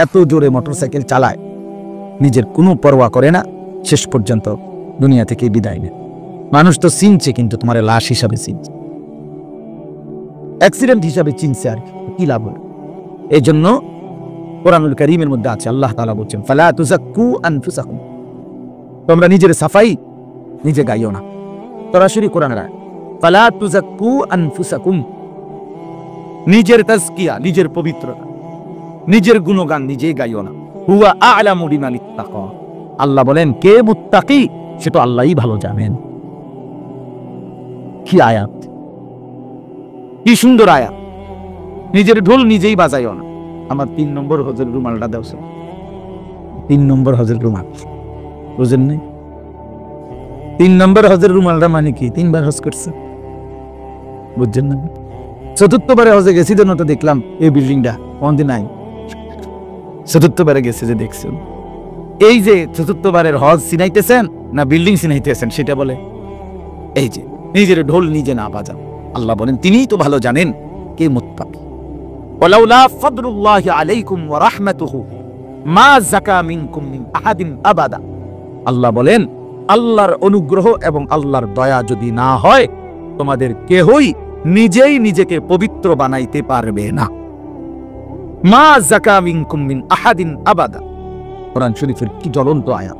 এত জোরে মোটরসাইকেল চালায়, নিজের কোনো পরোয়া করে না, শেষ পর্যন্ত দুনিয়া থেকে বিদায় নেয়। মানুষ তো চিনছে, কিন্তু তোমার লাশ হিসাবে চিনছে, অ্যাক্সিডেন্ট হিসাবে চিনছে, আর কি লাভ হলো? এই জন্য কোরআনুল কারীমের মধ্যে আছে, আল্লাহ তাআলা বলছেন, ফালা তুযাক্কু আনফুসাকুম, তোমরা নিজের সাফাই নিজে গাইও না। সরাসরি কোরআনের আয়াত, ফালা তুযাক্কু আনফুসাকুম, নিজের তাজকিয়া, নিজের পবিত্রতা, নিজের গুণগান নিজেই গাইও না। হুয়া আ'লামু বিমান ইত্তাকা, আল্লাহ বলেন কে মুত্তাকি সেটা আল্লাহই ভালো জানেন। কি আয়াত, কি সুন্দর আয়াত। নিজের ঢোল নিজেই বাজাইও না। আমার 3 নম্বর হজের রুমালটা দাও, 3 নম্বর হজের রুমাল বুঝেন নাই? 3 নম্বর হজের রুমালটা মানে কি? 3 বার হজ করছে, বুঝছেন না? 4র্থবারে হজে গেছি তো নটা দেখলাম এই বিল্ডিংটা কোনদিন নাই, 4র্থবারে গেছে যে দেখছেন। এই যে 4র্থবারের হজ চিনাইতেছেন না বিল্ডিং চিনাইতেছেন সেটা বলে, এই যে নিজের ঢোল নিজে না বাজান। আল্লাহ বলেন তিনিই তো ভালো জানেন কে মুত্তাকি। ওয়ালাউলা ফাদলুল্লাহি আলাইকুম ওয়া রাহমাতুহু মা যাকা মিনকুম মিন আহাদিন আবাদা, আল্লাহ বলেন আল্লাহর অনুগ্রহ এবং আল্লাহর দয়া যদি না হয় তোমাদের কেহই নিজেই নিজেকে পবিত্র বানাইতে পারবে না। মা যাকা মিনকুম মিন আহাদিন আবাদা, কোরআন শরীফের কি জ্বলন্ত আয়াত।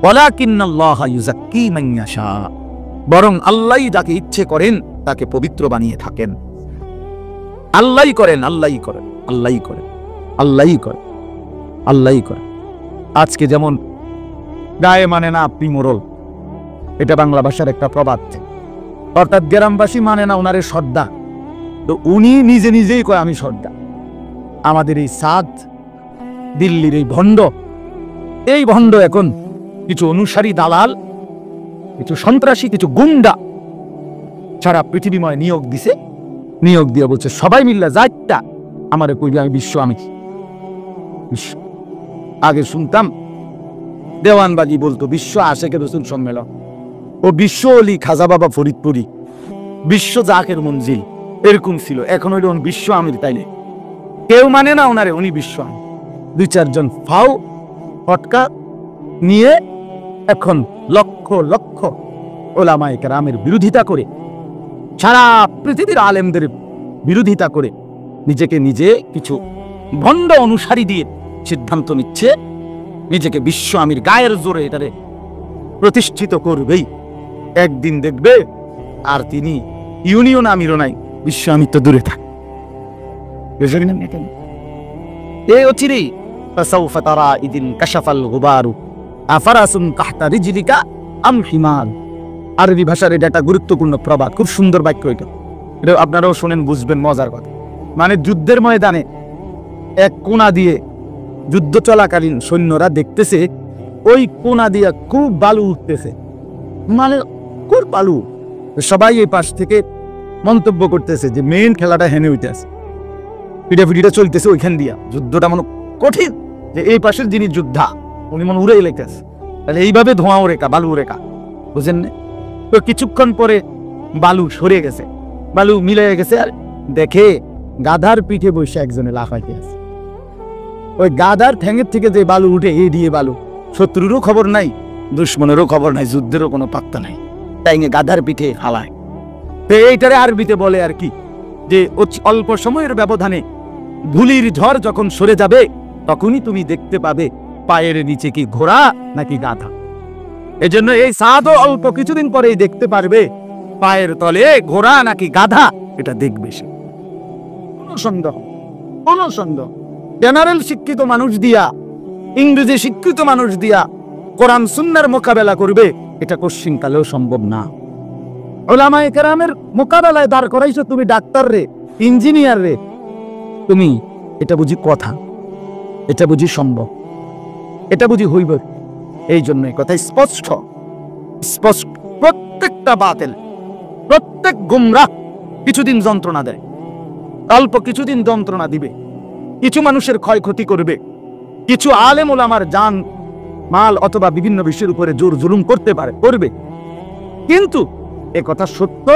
ওয়ালাকিন্নাল্লাহা ইউযাক্কি মান ইয়াশা, বরং আল্লাহই যাকে ইচ্ছে করেন তাকে পবিত্র বানিয়ে থাকেন। আল্লাহই করেন, আল্লাহই করেন, আল্লাহই করেন, আল্লাহই করেন, আল্লাহই করেন। আজকে যেমন গায়ে মানে না আপনি মোরল, এটা বাংলা ভাষার একটা প্রবাদ, অর্থাৎ গ্রামবাসী মানে না ওনারে সর্দার, তো উনি নিজে নিজেই কয় আমি সর্দার। আমাদের এই সাদ দিল্লির এই ভণ্ড এখন কিছু অনুসারী দালাল, কিছু সন্ত্রাসী, কিছু গুন্ডা সারা পৃথিবীময় নিয়োগ দিছে, নিয়োগ দিয়ে বলছে সবাই মিল্লা যাইটা আমারে কইবে আমি বিশ্ব, আমি বিশ্ব। আগে শুনতাম দেওয়ানবাজি বলতো বিশ্ব আশেকে রসুল সম্মেলন, ও বিশ্ব অলি খাজা বাবা ফরিদপুরি, বিশ্ব জাকের মঞ্জিল, এরকম ছিল। এখন ওই বিশ্ব আমির, তাইলে কেউ মানে না ওনারে, উনি বিশ্ব আমির। 2-4 জন ফাও ফটকা নিয়ে এখন লক্ষ লক্ষ ওলামায়ে কেরামের বিরোধিতা করে, সারা পৃথিবীর আলেমদের বিরোধিতা করে, নিজেকে নিজে কিছু ভণ্ড অনুসারী দিয়ে সিদ্ধান্ত নিচ্ছে নিজেকে বিশ্ব আমির, গায়ের জোরে এটারে প্রতিষ্ঠিত করবেই। একদিন দেখবে আর তিনি ইউনিয়ন আমিরও নাই, বিশ্ব আমির তো দূরে থাক। এই অচিরেই ফাসাউফা তারা ইদিন কাশাফাল গুবারু আফারাসুন তাহতা রিজলিকা আম হিমাল, আরবি ভাষার এটা একটা গুরুত্বপূর্ণ প্রবাদ, খুব সুন্দর বাক্য। এটা আপনারাও শুনেন, বুঝবেন মজার কথা। মানে যুদ্ধের ময়দানে এক কোণা দিয়ে যুদ্ধ চলাকালীন সৈন্যরা দেখতেছে ওই কোণা দিয়ে খুব বালু উঠতেছে, মানে খুব বালু। সবাই এই পাশ থেকে মন্তব্য করতেছে যে মেইন খেলাটা হেনে উঠতেছে, পিটাপিটিটা চলতেছে ওইখান দিয়া, যুদ্ধটা মনে কঠিন, যে এই পাশের যিনি যোদ্ধা উনি মনে উড়ে লেগেছে। তাহলে এইভাবে ধোঁয়াও রেখা, বালু রেখা, বুঝেন না? তো কিছুক্ষণ পরে বালু সরে গেছে, বালু মিলে গেছে, আর দেখে গাধার পিঠে বসে একজনে লাফাইতে আছে। ওই গাধার ঠ্যাঙের থেকে যে বালু উঠে, এই দিয়ে বালু, শত্রুরও খবর নাই, দুশ্মনেরও খবর নাই, যুদ্ধেরও কোনো পাত্তা নাই, তাই গাধার পিঠে হালায়। তো এইটারে আরবিতে বলে আর কি, যে অল্প সময়ের ব্যবধানে ধুলির ঝড় যখন সরে যাবে তখনই তুমি দেখতে পাবে পায়ের নিচে কি ঘোড়া নাকি গাধা। এজন্য এই সাদও অল্প কিছুদিন পরেই দেখতে পারবে পায়ের তলে ঘোড়া নাকি গাধা, এটা দেখবে সে। কোনো সন্দেহ, কোনো সন্দেহ। জেনারেল শিক্ষিত মানুষ দিয়া, ইংরেজি শিক্ষিত মানুষ দিয়া কোরআন সুন্নাহর মোকাবেলা করবে, এটা কোশ্চিনকালেও সম্ভব না। উলামায়ে কেরামের মোকাবেলায় দাঁড় করাইছো তুমি ডাক্তার রে, ইঞ্জিনিয়ার রে, তুমি এটা বুঝি কথা, এটা বুঝি সম্ভব, এটা বুঝি হইব? এই জন্য কথা স্পষ্ট স্পষ্ট, প্রত্যেকটা বাতিল, প্রত্যেক গুমরাহ কিছুদিন যন্ত্রণা দেয়, অল্প কিছুদিন যন্ত্রণা দিবে, কিছু মানুষের ক্ষয়ক্ষতি করবে, কিছু আলেম ওলামার জান মাল অথবা বিভিন্ন বিষয়ের উপরে জোর জুলুম করতে পারে, করবে। কিন্তু এ কথা সত্য,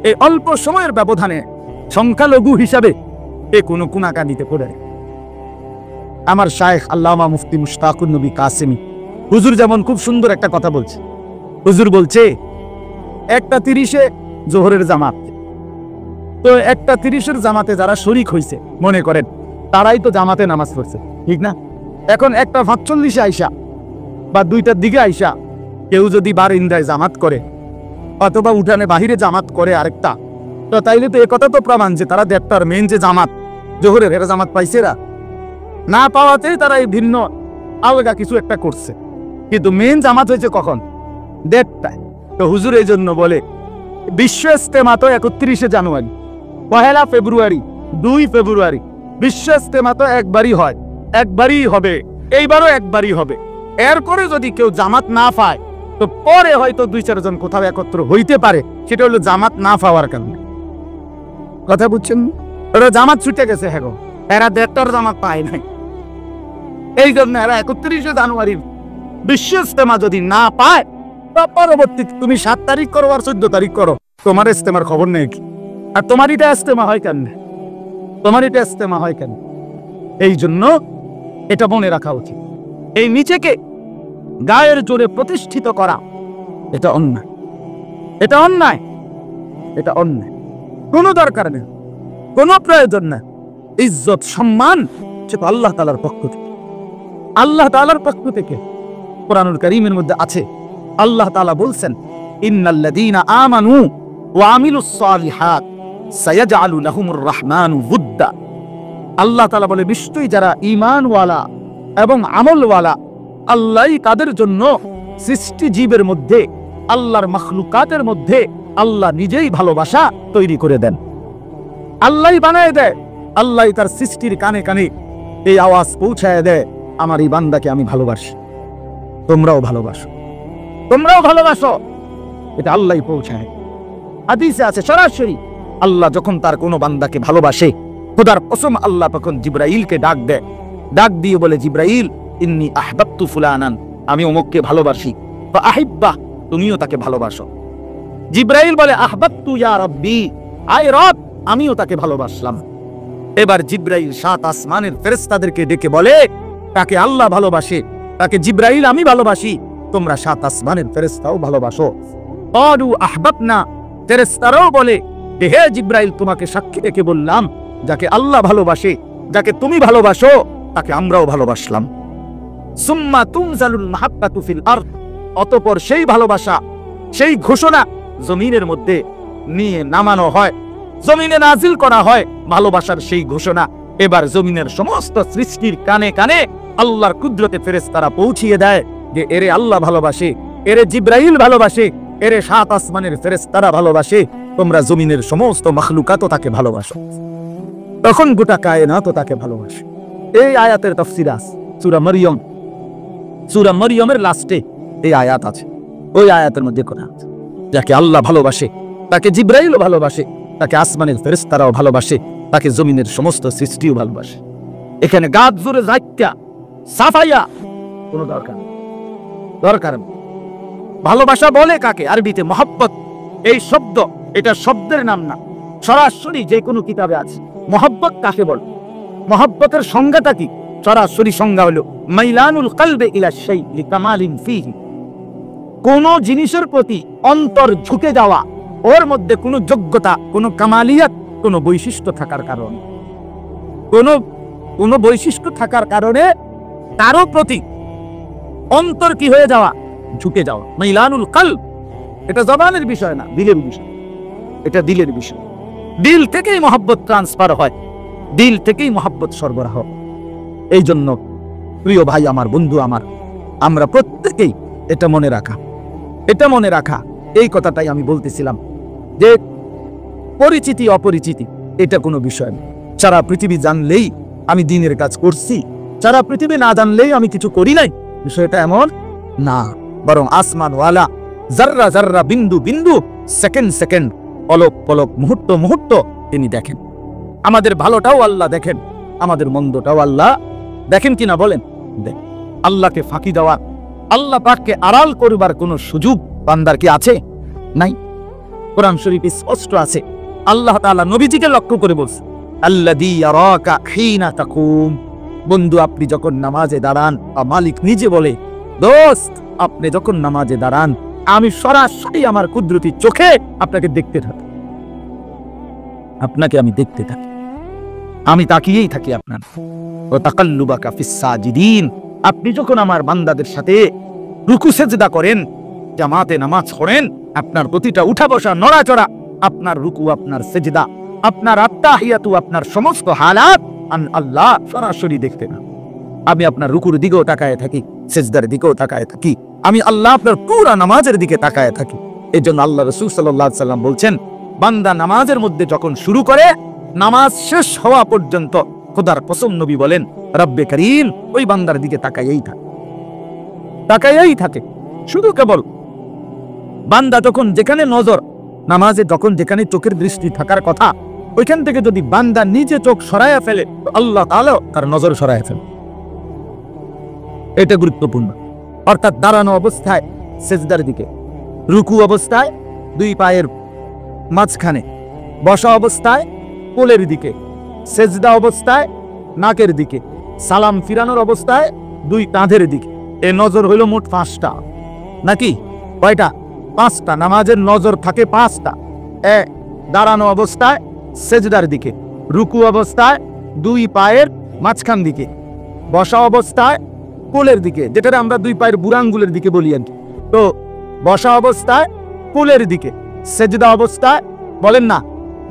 এই অল্প সময়ের ব্যবধানে সংখ্যালঘু হিসাবে এ কোনো কুনাকানিতে পড়ে। আমার শায়েখ আল্লামা মুফতি মুশতাকুর নবী কাসেমি হুজুর যেমন খুব সুন্দর একটা কথা বলছে। হুজুর বলছে 1:30-এ জোহরের জামাত, তো 1:30-এর জামাতে যারা শরিক হয়েছে মনে করেন তারাই তো জামাতে নামাজ পড়ছে, ঠিক না? এখন 1:45-এ আইসা বা 2টার দিকে আইসা কেউ যদি বারিন্দায় জামাত করে অথবা উঠানে বাহিরে জামাত করে আরেকটা, তো তাইলে তো একথা তো প্রমাণ যে তারা 1:30টার মেন যে জামাত জোহরের এরা জামাত পাইছে, না পাওয়াতেই তারা এই ভিন্ন আলগা কিছু একটা করছে, কিন্তু মেন জামাত হয়েছে কখন? 1:30টায়। তো হুজুর এই জন্য বলে বিশ্ব ইজতেমা তো 31শে জানুয়ারি, 1 ফেব্রুয়ারি, 2 ফেব্রুয়ারি, বিশ্ব ইজতেমা তো একবারই হয়, একবারই হবে, এইবারও একবারই হবে। এরপরে যদি কেউ জামাত না পায় তো পরে হয়তো 2-4 জন কোথাও একত্র হইতে পারে, সেটা হলো জামাত না পাওয়ার কারণে। কথা বুঝছেন? ওরা জামাত ছুটে গেছে, হ্যাঁ গো, এরা 1:30টার জামাত পায় নাই, এই জন্য এরা 31শে জানুয়ারি বিশ্ব ইজতেমা যদি না পায় তো পরবর্তী তুমি 7 তারিখ করো আর 14 তারিখ করো, তোমার ইজতেমার খবর নেই কি? আর তোমার এটা ইজতেমা হয় কেন? তোমার এটা ইজতেমা হয় কেন? এই জন্য এটা মনে রাখা উচিত। এই নিচেকে গায়ের জোরে প্রতিষ্ঠিত করা এটা অন্যায়, এটা অন্যায়, এটা অন্যায়। কোনো দরকার নেই, কোনো প্রয়োজন নেই। ইজ্জত সম্মান সেটা আল্লাহ তাআলার পক্ষ থেকে, আল্লাহ তাআলার পক্ষ থেকে। কোরআনুল কারীমের মধ্যে আছে, আল্লাহ তাআলা বলছেন ইন্নাল্লাযীনা আমানু ওয়া আমিলুস সালিহাত সায়াজআলু লাহুমুর রাহমানু উদ্দা। আল্লাহ তাআলা বলে নিশ্চয়ই যারা ঈমানওয়ালা এবং আমলওয়ালা, আল্লাহই তাদের জন্য সৃষ্টি জীবের মধ্যে, আল্লাহর মাখলুকাতের মধ্যে আল্লাহ নিজেই ভালোবাসা তৈরি করে দেন। আল্লাহই বানায় দেয়, আল্লাহই তার সৃষ্টির কানে কানে এই আওয়াজ পৌঁছায় দেয়, আমার এই বান্দাকে আমি ভালোবাসি, তোমরাও ভালোবাসো, তোমরাও ভালোবাসো। এটা আল্লাহই পৌঁছায়। হাদিসে আছে সরাসরি আল্লাহ যখন তার কোনো বান্দাকে ভালোবাসে, খোদার কসম আল্লাহ তখন জিবরাইলকে ডাক দেয়, ডাক দিয়ে বলে জিবরাইল ইন্নী আহবাবতু ফুলানান, আমি অমুককে ভালোবাসি, বা আহিব্বা, তুমিও তাকে ভালোবাসো। জিবরাইল বলে আহবাবতু ইয়া রাব্বি, আয় রব, আমিও তাকে ভালোবাসলাম। এবার জিবরাইল 7 আসমানের ফেরেশতাদেরকে ডেকে বলে তাকে আল্লাহ ভালোবাসে, তাকে জিবরাইল আমি ভালোবাসি, তোমরা 7 আসমানের ফেরেশতাও ভালোবাসো। ক্বালু আহবাবনা, ফেরেশতারাও বলে হে জিবরাইল, তোমাকে সাক্ষী রেখে বললাম যাকে আল্লাহ ভালোবাসে, যাকে তুমি ভালোবাসো, তাকে আমরাও ভালোবাসলাম। সুম্মা তুনজালুল মাহাব্বাতু ফিল আরদ, অতঃপর সেই ভালোবাসা, সেই ঘোষণা জমিনের মধ্যে নিয়ে নামানো হয়, জমিনে নাজিল করা হয় ভালোবাসার সেই ঘোষণা। এবার জমিনের সমস্ত সৃষ্টির কানে কানে আল্লাহর কুদরতে ফেরেশতারা পৌঁছিয়ে দেয় যে এরে আল্লাহ ভালোবাসে, এরে জিবরাইল ভালোবাসে, এরে 7 আসমানের ফেরেশতারা ভালোবাসে, তোমরা জমিনের সমস্ত মাখলুকাতও তাকে ভালোবাসো। তখন গোটা কায়নাতও তাকে ভালোবাসে। এই আয়াতের তাফসীর আছে সূরা মারইয়াম, সূরা মারইয়ামের লাস্টে এই আয়াত আছে। ওই আয়াতের মধ্যে কথা আছে যাকে আল্লাহ ভালোবাসে তাকে জিবরাইলও ভালোবাসে, তাকে আসমানের ফেরেশতারাও ভালোবাসে, তাকে জমিনের সমস্ত সৃষ্টিও ভালোবাসে। এখানে গাত জোরে যাইত্যা সাফাইয়া কোনো দরকার নেই। ভালোবাসা বলে কাকে? আরবিতে মহব্বত, এই শব্দ, এটা শব্দের নাম না, সরাসরি যে কোনো কিতাবে আছে। মহব্বত কাকে বলে? মহব্বতের সংজ্ঞাটা কি? সরাসরি সংজ্ঞা হলো মাইলানুল কলবে ইলা শাই লিকামালিন ফিহি, কোন জিনিসের প্রতি অন্তর ঝুঁকে যাওয়া, ওর মধ্যে কোনো যোগ্যতা, কোনো কামালিয়াত, কোনো বৈশিষ্ট্য থাকার কারণে, কোনো বৈশিষ্ট্য থাকার কারণে তারও প্রতি অন্তর কি হয়ে যাওয়া? ঝুঁকে যাওয়া। মাইলানুল কলব, এটা জবানের বিষয় না, দিলের বিষয়, এটা দিলের বিষয়। দিল থেকেই মহব্বত ট্রান্সফার হয়, দিল থেকেই মহব্বত সরবরাহ। এই জন্য প্রিয় ভাই আমার, বন্ধু আমার, আমরা প্রত্যেকেই এটা মনে রাখা, এই কথাটাই আমি বলতেছিলাম যে পরিচিতি অপরিচিতি এটা কোনো বিষয় না। সারা পৃথিবী জানলেই আমি দ্বীনের কাজ করছি, সারা পৃথিবী না জানলেই আমি কিছু করি নাই, বিষয়টা এমন না। বরং আসমানওয়ালা জাররা জাররা, বিন্দু বিন্দু, সেকেন্ড সেকেন্ড, পলক পলক, মুহূর্ত মুহূর্ত তিনি দেখেন। আমাদের ভালোটাও আল্লাহ দেখেন, আমাদের মন্দটাও আল্লাহ দেখেন কিনা বলেন? দেখেন। আল্লাহকে ফাঁকি দেওয়ার, আল্লাহ পাককে আড়াল করবার কোনো সুযোগ বান্দার কি আছে? নাই। কোরআন শরীফে স্পষ্ট আছে, আল্লাহ তাআলা নবীজিকে লক্ষ্য করে বলছে আল্লাযী ইয়ারাকা হিনা তাকুম, বন্ধু আপনি যখন নামাজে দাঁড়ান, মালিক নিজে বলে, দোস্ত আপনি যখন নামাজে দাঁড়ান আমি সরাসরি আমার কুদরতি চোখে আপনাকে দেখতে থাকি, আপনাকে আমি দেখতে থাকি, আমি তাকিয়েই থাকি আপনার। ও তাকাল্লুবাকা ফিস সাজিদিন, আপনি যখন আমার বান্দাদের সাথে রুকু সেজদা করেন, জামাতে নামাজ পড়েন, আপনার প্রতিটা উঠা বসা নড়াচড়া, আপনার রুকু, আপনার সেজদা, আপনার আত্তাহিয়াতু, আপনার সমস্ত হালাত আল্লাহ সরাসরি দেখতে না। আমি আপনার রুকুর দিকেও তাকায় থাকি, সেজদার দিকেও তাকায় থাকি, আমি আল্লাহ আপনার পুরা নামাজের দিকে তাকায় থাকি। এই জন্য আল্লাহ রাসূল সাল্লাল্লাহু আলাইহি সাল্লাম বলছেন, বান্দা নামাজের মধ্যে যখন শুরু করে নামাজ শেষ হওয়া পর্যন্ত খোদার কসম নবী বলেন রব্বে করিম ওই বান্দার দিকে তাকাইয়াই থাকে, তাকাইয়াই থাকে। শুধু কেবল বান্দা যখন যেখানে নজর, নামাজে যখন যেখানে চোখের দৃষ্টি থাকার কথা, ওইখান থেকে যদি বান্দা নিজে চোখ সরাইয়া ফেলে আল্লাহ তাআলা তার নজর সরাইয়া ফেলে। এটা গুরুত্বপূর্ণ। অর্থাৎ দাঁড়ানো অবস্থায় সেজদার দিকে, রুকু অবস্থায় দুই পায়ের মাঝখানে, বসা অবস্থায় কোলের দিকে, সেজদা অবস্থায় নাকের দিকে, সালাম ফিরানোর অবস্থায় দুই কাঁধের দিকে। এ নজর হইল মোট 5টা, নাকি কয়টা? 5টা। নামাজের নজর থাকে 5টা। দাঁড়ানো অবস্থায় সেজদার দিকে, রুকু অবস্থায় দুই পায়ের মাঝখান দিকে, বসা অবস্থায় কোলের দিকে, যেটা আমরা দুই পায়ের বুড়াঙ্গুলের দিকে বলি আর কি। তো বসা অবস্থায় কোলের দিকে, সেজদা অবস্থায় বলেন না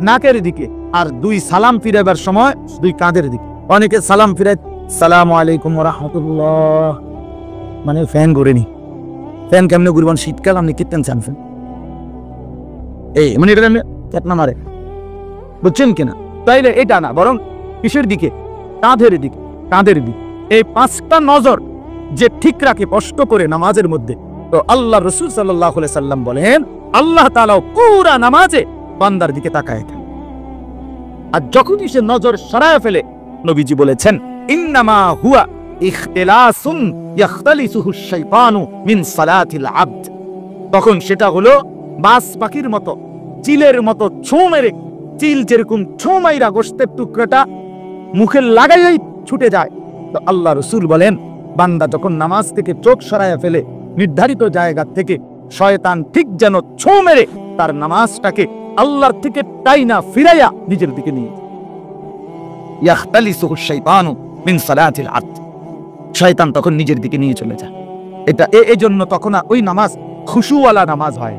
নাকের দিকে, আর দুই সালাম ফিরাবার সময় দুই কাঁধের দিকে। অনেকে সালাম ফিরায় সালামু আলাইকুম ওয়া রাহমাতুল্লাহ, মানে ফ্যান ঘুরেনি। ফ্যান কেমনে ঘুরবেন? শীতকাল আপনি কিতেন চান ফ্যান, এই মানে এটা কেটনা মারে, বুঝছেন কিনা? তাইলে এটা না, বরং কিসের দিকে? কাঁধের দিকে, কাঁধের দিকে। এই 5টা নজর যে ঠিক রাখে কষ্ট করে নামাজের মধ্যে, তো আল্লাহ রাসূল সাল্লাল্লাহু আলাইহি সাল্লাম বলেন আল্লাহ তাআলা পুরা নামাজে বান্দার দিকে তাকায় থাকে। আর যখনই সে নজর সরায় ফেলে, নবীজি বলেছেন ইন্নামা হুয়া ইখতিলাসুন ইয়াখতালিসুহু শাইতানু মিন সালাতিল আবদ, তখন সেটা হলো বাস পাখির মতো, চিলের মতো ছোঁ মেরে, চিল যেরকম ছোঁ মাইরা গোশতের টুকরাটা মুখে লাগাইয়াই ছুটে যায়, তো আল্লাহ রাসূল বলেন বান্দা যখন নামাজ থেকে চোখ সরায়া ফেলে নির্ধারিত জায়গা থেকে, শয়তান ঠিক যেন ছোঁ মেরে তার নামাজটাকে আল্লাহর থেকে টাইনা ফিরাইয়া নিজের দিকে নিয়ে যায়। ইয়াখতালিসুহু শাইতানু মিন সালাতিল আবদ, শয়তান তখন নিজের দিকে নিয়ে চলে যায়। এটা এই জন্য তখন ওই নামাজ খুশুওয়ালা নামাজ হয়।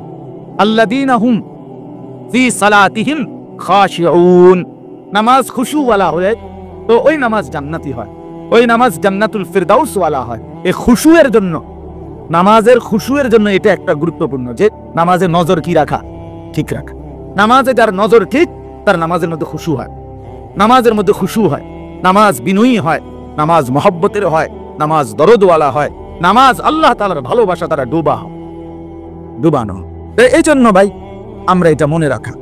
আল্লাযীনা হুম ফি সালাতিহিম খাশিউন, নামাজ খুশুওয়ালা হয় তো ওই নামাজ জান্নাতি হয়, ওই নামাজ জান্নাতুল ফিরদাউস ওয়ালা হয়। এই খুশুয়ের জন্য, নামাজের খুশুয়ের জন্য এটা একটা গুরুত্বপূর্ণ যে নামাজে নজর কি রাখা, ঠিক রাখা। নামাজে যার নজর ঠিক, তার নামাজের মধ্যে খুশু হয়, নামাজের মধ্যে খুশু হয়, নামাজ বিনয়ী হয়, নামাজ মহব্বতের হয়, নামাজ দরদওয়ালা হয়, নামাজ আল্লাহ তাআলার ভালোবাসা দ্বারা ডুবানো। এই জন্য ভাই আমরা এটা মনে রাখা,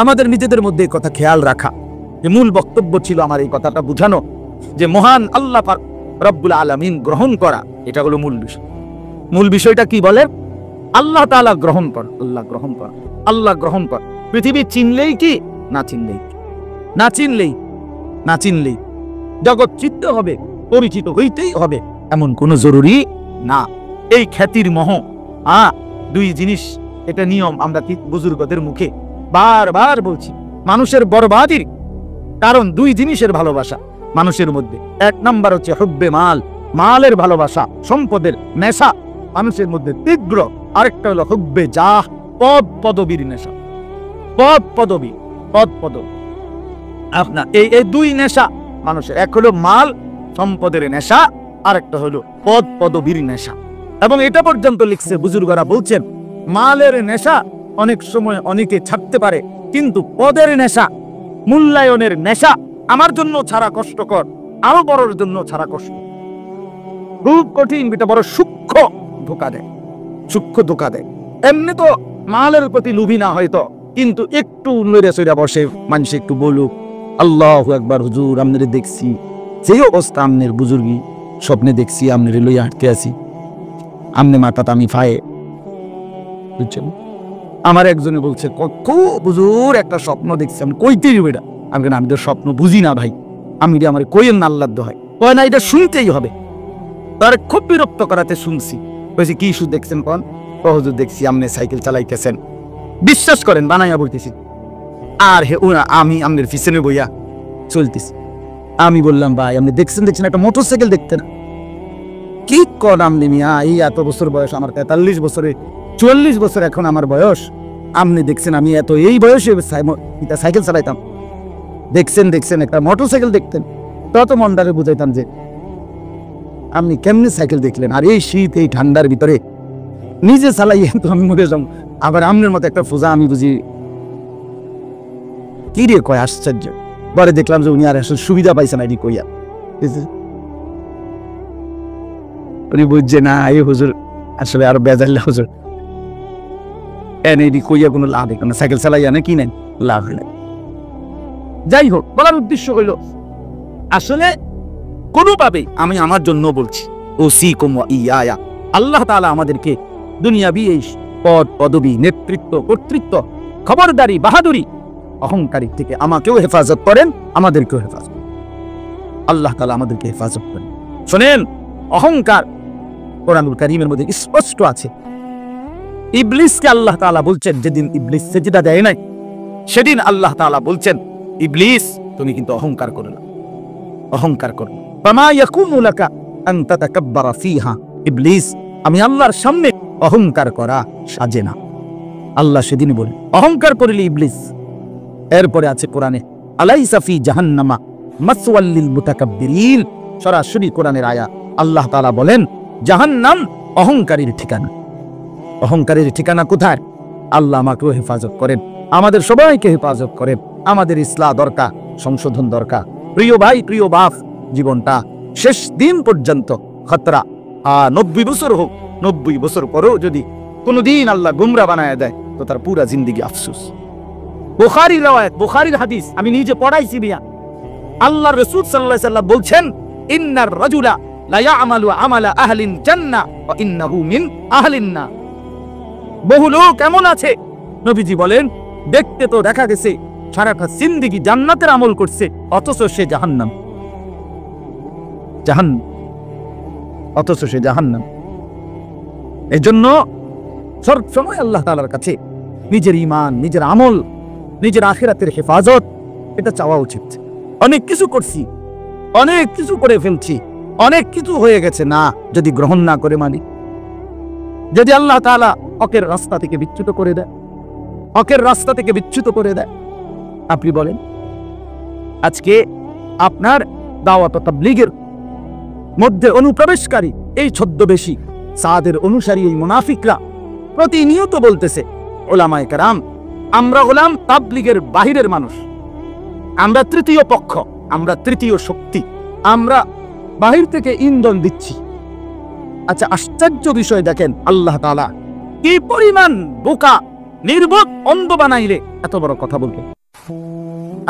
আমাদের নিজেদের মধ্যে এই কথা খেয়াল রাখা। যে মূল বক্তব্য ছিল আমার এই কথাটা বুঝানো যে মহান আল্লাহ পাক রব্বুল আলামিন গ্রহণ করা, এটা হলো মূল বিষয়। মূল বিষয়টা কি বলে? আল্লাহ তাআলা গ্রহণ কর, আল্লাহ গ্রহণ কর, আল্লাহ গ্রহণ কর। পৃথিবী চিনলেই কি, না চিনলেই, না চিনলেই, না চিনলেই জগৎ চিনতে হবে, পরিচিত হইতেই হবে এমন কোনো জরুরি না। এই খ্যাতির মোহ, দুই জিনিস, এটা নিয়ম আমরা বুজুর্গদের মুখে বারবার বলছি। মানুষের বরবাদির কারণ দুই জিনিসের ভালোবাসা মানুষের মধ্যে। এক নাম্বার হচ্ছে হুব্বে মাল, মালের ভালোবাসা, সম্পদের নেশা মানুষের মধ্যে তীব্র। আরেকটা হলো হুব্বে জাহ, পদ পদবীর নেশা, পদ পদবী, পদ পদবী। আপনার এই দুই নেশা মানুষের, এক হলো মাল সম্পদের নেশা, আরেকটা হলো পদ পদবীর নেশা। এবং এটা পর্যন্ত লিখছে বুজুর্গরা বলছেন মালের নেশা অনেক সময় অনেকে ছাড়তে পারে, কিন্তু পদের নেশা, মূল্যায়নের নেশা আমার জন্য ছাড়া কষ্টকর, আরো বড়র জন্য ছাড়া কষ্ট, খুব কঠিন। এটা বড় সূক্ষ্ম ধোকা দেয়, সূক্ষ্ম ধোকা দেয়। এমনি তো মালের প্রতি লোভী না হয়তো, কিন্তু একটু নইরা সইরা বসে মানুষ একটু বলুক আল্লাহু আকবার, হুজুর আপনারে দেখছি, যেই অবস্থা আপনার বুজুর্গি স্বপ্নে দেখছি, আপনারে লইয়া হাঁটতে আছি, আমনে মাথাটা আমি ফায়ে, বুঝছেন? আমার একজনে বলছে হুজুর একটা স্বপ্ন দেখছি, আমি কইতেই বেটা, আমি তো স্বপ্ন বুঝি না ভাই, আমি আমার কইয়েন না আল্লাহর দোহাই। কয় না এটা শুনতেই হবে। তার খুব বিরক্ত করাতে শুনছি। বলছি কি ইস্যু দেখছেন কোন? হুজুর দেখছি আপনি সাইকেল চালাইতেছেন, বিশ্বাস করেন বানাইয়া বলতেছি, আর আমি আপনার পিছনে বইয়া চলতেছি। আমি বললাম ভাই আপনি দেখছেন একটা মোটরসাইকেল দেখতেন, কি কর আপনি মিয়া, এই এত বছর বয়স আমার, 43 বছরে 44 বছর এখন আমার বয়স, আপনি দেখছেন আমি এত এই বয়সে সাইকেল চালাইতাম, দেখছেন একটা মোটরসাইকেল দেখতেন। তত মনটারে বুঝাইতাম যে আপনি কেমনি সাইকেল দেখলেন, আর এই শীত এই ঠান্ডার ভিতরে নিজে চালাইয়ে তো আমি মরে যাম, আবার আমনের মতো একটা পূজা আমি বুঝি কি রে কয়, আশ্চর্য। পরে দেখলাম যে উনি আর আসলে সুবিধা পাইছেন এটি কইয়া, উনি বুঝছে না এই হুজুর আসলে আরো বেজাইলা হুজুর, এটি কইয়া কোনো লাভ হইল না, সাইকেল চালাইয়া না কি নেন লাভ হইল। যাই হোক, বলার উদ্দেশ্য হইল আসলে কোনোভাবে আমি আমার জন্য বলছি, ওসিকুম ওয়া ইয়া, আল্লাহ তাআলা আমাদেরকে দুনিয়াবি এই পদ পদবি, নেতৃত্ব, কর্তৃত্ব, খবরদারি, বাহাদুরি, অহংকারী থেকে আমাকেও হেফাজত করেন, আমাদেরকেও হেফাজত, আল্লাহ তাআলা আমাদেরকে হেফাজত করেন। শোনেন, অহংকার কোরআনুল কারীমের মধ্যে স্পষ্ট আছে। ইবলিসকে আল্লাহ তাআলা বলছেন, যেদিন ইবলিস সেজদা দেয় নাই সেদিন আল্লাহ তাআলা বলছেন, ইবলিস তুমি কিন্তু অহংকার করো না, অহংকার করো না। ফামা ইয়াকুনু লাকা আন তাতাকাব্বারা ফিহা, ইবলিস আমি আল্লাহর সামনে অহংকার করা সাজে না। আল্লাহ সেদিন বলে অহংকার করলে ইবলিস। এরপরে আছে কোরআনে, আলাইসা ফি জাহান্নামা মাসওয়াল লিল মুতাকাব্বিরিন, সরাসরি কোরআনের আয়াত। আল্লাহ তাআলা বলেন জাহান্নাম অহংকারীর ঠিকানা। অহংকারীর ঠিকানা কোথায়? আল্লাহ আমাকেও হেফাজত করেন, আমাদের সবাইকে হেফাজত করেন। আমাদের ইসলাহ দরকার, সংশোধন দরকার। প্রিয় ভাই, প্রিয় বাপ, জীবনটা শেষ দিন পর্যন্ত খতরা। 90 বছর হোক, 90 বছর পরেও যদি কোনদিন আল্লাহ গুমরা বানায় দেয় তো তার পুরা জিন্দেগি আফসোস। বুখারী riwayat, বুখারীর হাদিস, আমি নিজে পড়াইছি বিয়া। আল্লাহ রাসূল সাল্লাল্লাহু আলাইহি ওয়াসাল্লাম বলছেন, ইন্নার রাজুলা লা ইয়ামালু আমালা আহলিল জান্নাহ ওয়া ইন্নাহু মিন আহলিন নার। বহু লোক এমন আছে, নবীজি বলেন, দেখতে তো দেখা গেছে সারাটা জিন্দেগি জান্নাতের আমল করছে, অথচ সে জাহান্নাম, জাহান্নাম, অথচ সে জাহান্নাম। এজন্য সব সময় আল্লাহ তাআলার কাছে নিজের ঈমান, নিজের আমল, নিজের আখিরাতের হেফাজত, এটা চাওয়া উচিত। অনেক কিছু করছি, অনেক কিছু করে ফেলছি, অনেক কিছু হয়ে গেছে, না যদি গ্রহণ না করে মানি, যদি আল্লাহ তাআলা হকের রাস্তা থেকে বিচ্যুত করে দেয়, হকের রাস্তা থেকে বিচ্যুত করে দেয়, আপনি বলেন আজকে আপনার দাওয়াত ও তাবলীগের মধ্যে অনুপ্রবেশকারী এই ছদ্মবেশী সাদের অনুসারী এই মুনাফিকরা প্রতিনিয়ত বলতেছে, উলামায়ে কেরাম আমরা হলাম তাবলীগের বাহিরের মানুষ, আমরা তৃতীয় পক্ষ, আমরা তৃতীয় শক্তি, আমরা বাহির থেকে ইন্ধন দিচ্ছি। আচ্ছা, আশ্চর্য বিষয় দেখেন, আল্লাহ তাআলা কি পরিমাণ বোকা, নির্বোধ, অন্ধ বানাইলে এত বড় কথা বলবে,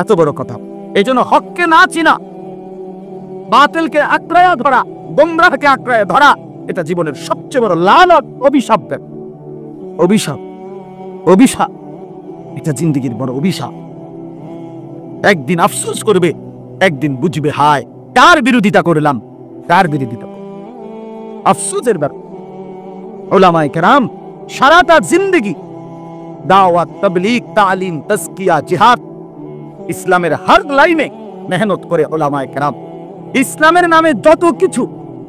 এত বড় কথা। এই জন্য হককে না চিনা, বাতিলকে আঁকড়ায়া ধরা, গোমরাহকে আঁকড়ায়া ধরা, এটা জীবনের সবচেয়ে বড় লানত, অভিশাপ। অভিশাপ, অভিশাপ, এটা জিন্দেগির বড় অভিশাপ। একদিন আফসোস করবে, একদিন বুঝবে হায় কার বিরোধিতা করলাম, কার বিরোধিতা। আফসোসের ব্যাপার। উলামায়ে কেরাম সারাটা জিন্দেগি দাওয়াত, তাবলীগ, তালিম, তাজকিয়া, জিহাদ, ইসলামের হর লাইনে মেহনত করে উলামায়ে কেরাম। ইসলামের নামে যত কিছু,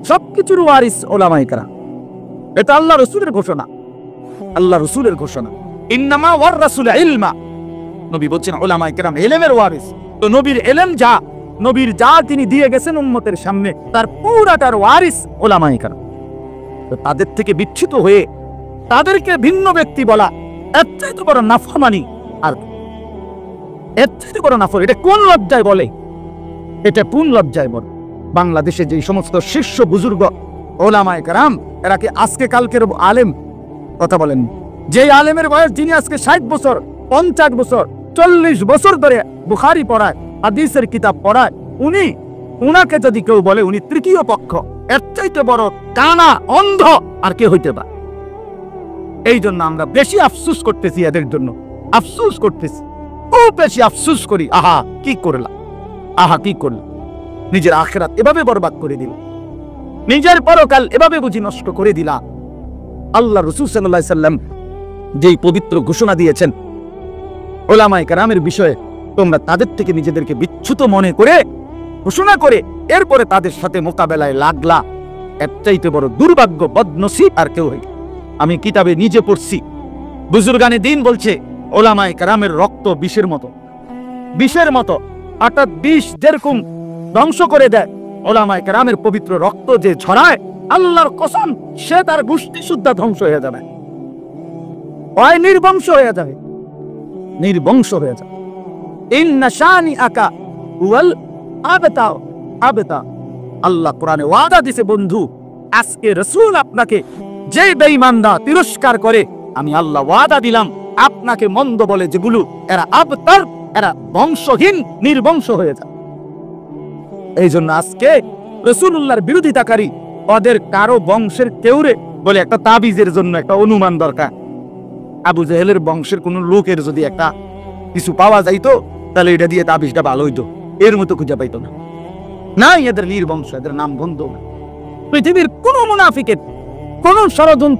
সবকিছুর ওয়ারিস উলামায়ে কেরাম। এটা আল্লাহ রাসূলের ঘোষণা, আল্লাহ রাসূলের ঘোষণা। ইন্নামা ওয়ারাসুল ইলমা, নবী বলেন উলামায়ে কেরাম ইলমের ওয়ারিস। তো নবীর ইলম যা, নবীর যা তিনি দিয়ে গেছেন উম্মতের সামনে, তার পুরাটার ওয়ারিস উলামায়ে কেরাম। তো তাদের থেকে বিচ্যুত হয়ে তাদেরকে ভিন্ন ব্যক্তি বলা, এর চাইতে বড় নাফরমানি আর এর চাইতে বড় নাফর। এটা কোন লজ্জায় বলে, এটা কোন লজ্জায় বলে? বাংলাদেশে যে সমস্ত শীর্ষ বুজুর্গ উলামায়ে কেরাম, এরা কি আজকে কালকের আলেম? কথা বলেন। যে আলেমের বয়স, যিনি আজকে 60 বছর, 50 বছর, 40 বছর ধরে বুখারী পড়ায়, হাদিসের কিতাব পড়ায়, উনাকে যদি কেউ বলে উনি তৃতীয় পক্ষ, এর চাইতে বড় কানা, অন্ধ আর কে হইতে পারে? এই জন্য আমরা বেশি আফসোস করতেছি, এদের জন্য আফসোস করতেছি, খুব বেশি আফসোস করি। আহা কি করলাম, আহা কি করলাম। নিজের আখিরাত এভাবে বরবাদ করে দিল, নিজের পরকাল এভাবে বুঝি নষ্ট করে দিলা। আল্লাহ রাসূল সাল্লাল্লাহু আলাইহি সাল্লাম যেই পবিত্র ঘোষণা দিয়েছেন উলামায়ে কেরামের বিষয়ে, তোমরা তাদের থেকে নিজেদেরকে বিচ্যুত মনে করে ঘোষণা করে এরপরে তাদের সাথে মোকাবেলায় লাগলা, এর চাইতে বড় দুর্ভাগ্য বদনসিব আর কেউ হয়। আমি কিতাবে নিজে পড়ছি, বুজুর্গানে দিন বলছে উলামায়ে কেরামের রক্ত বিষের মতো, বিষের মতো, অর্থাৎ বিষ যেরকম ধ্বংস করে দেয়, উলামায়ে কেরামের পবিত্র রক্ত যে ঝরায়, আল্লাহর কসম সে তার গোষ্ঠী শুদ্ধা ধ্বংস হয়ে যাবে, হয় নির্বংশ হয়ে যাবে, নির্বংশ হয়ে যাবে। ইন্না শানিআকা হুয়াল আবতার, আবতার। আল্লাহ কোরআনে ওয়াদা দিয়েছে, বন্ধু আজকে রাসূল আপনাকে যে বেঈমানরা তিরস্কার করে, আমি আল্লাহ ওয়াদা দিলাম আপনাকে মন্দ বলে যেগুলো, এরা আবতার, এরা বংশহীন, নির্বংশ হয়ে যায়। এই জন্য আজকে রাসূলুল্লাহর বিরোধিতাকারী ওদের কারো বংশের কেউরে বলে একটা তাবিজের জন্য একটা অনুমান দরকার। আবু জেহেলের বংশের কোন লোকের যদি একটা কিছু পাওয়া যাইতো, তাহলে এটা দিয়ে তাবিজটা ভালো হইতো, এর মতো খুঁজে পাইতো না। নাই, এদের নির্বংশ, এদের নাম বন্ধ। পৃথিবীর কোন মুনাফিকের কোন ষড়যন্ত্র